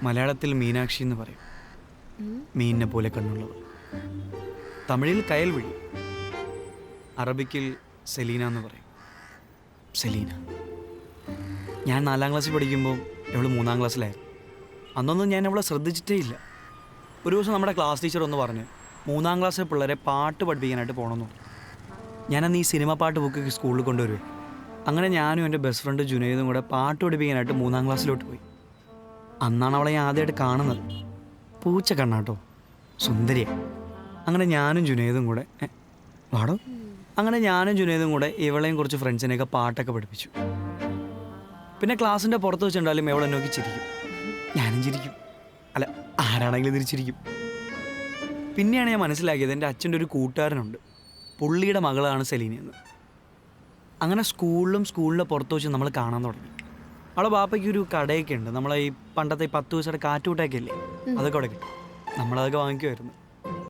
മലയാളത്തിൽ മീനാക്ഷി എന്ന് പറയും. മീനിനെ പോലെ കണ്ണുള്ളവർ. തമിഴിൽ കയൽവിഴി. അറബിക്കിൽ സെലീന എന്ന് പറയും. സെലീന. ഞാൻ 4ാം ക്ലാസ്സിൽ പഠിക്കുമ്പോൾ ഇവൾ 3ാം ക്ലാസ്സിലായിരുന്നു. അന്നൊന്നും ഞാൻ അവളെ ശ്രദ്ധിച്ചിട്ടേ ഇല്ല. ഒരു ദിവസം നമ്മുടെ ക്ലാസ് ടീച്ചർ ഒന്ന് പറഞ്ഞ് 3ാം ക്ലാസ്സിലെ പിള്ളേരെ പാട്ട് പഠിപ്പിക്കാനായിട്ട് പോകണമെന്ന് പറഞ്ഞു. ഞാനന്ന് ഈ സിനിമ പാട്ട് ബുക്കൊക്കെ സ്കൂളിൽ കൊണ്ടുവരുവേ. അങ്ങനെ ഞാനും എൻ്റെ ബെസ്റ്റ് ഫ്രണ്ട് ജുനൈദും കൂടെ പാട്ട് പഠിപ്പിക്കാനായിട്ട് 3ാം ക്ലാസ്സിലോട്ട് പോയി. അന്നാണ് അവളെ ഞാൻ ആദ്യമായിട്ട് കാണുന്നത്. പൂച്ച കണ്ണാട്ടോ, സുന്ദരിയാണ്. അങ്ങനെ ഞാനും ജുനൈദും കൂടെ വാടോ ഇവളെയും കുറച്ച് ഫ്രണ്ട്സിനെയൊക്കെ പാട്ടൊക്കെ പഠിപ്പിച്ചു. പിന്നെ ക്ലാസ്സിൻ്റെ പുറത്ത് വെച്ചിട്ടുണ്ടാലും ഇവളെ നോക്കി ചിരിക്കും, ഞാനും ചിരിക്കും. അല്ല, ആരാണെങ്കിലും തിരിച്ചിരിക്കും. പിന്നെയാണ് ഞാൻ മനസ്സിലാക്കിയത് എൻ്റെ അച്ഛൻ്റെ ഒരു കൂട്ടുകാരനുണ്ട്, പുള്ളിയുടെ മകളാണ് സെലീനയെന്ന്. അങ്ങനെ സ്കൂളിലെ പുറത്ത് വെച്ച് നമ്മൾ കാണാൻ തുടങ്ങി. അവളെ ബാപ്പയ്ക്ക് ഒരു കടയൊക്കെ ഉണ്ട്, നമ്മളെ ഈ പണ്ടത്തെ 10 പൈസയുടെ കാറ്റുകൂട്ടൊക്കെ ഇല്ലേ, അതൊക്കെ അവിടെ കിട്ടും. നമ്മളതൊക്കെ വാങ്ങിക്കുമായിരുന്നു.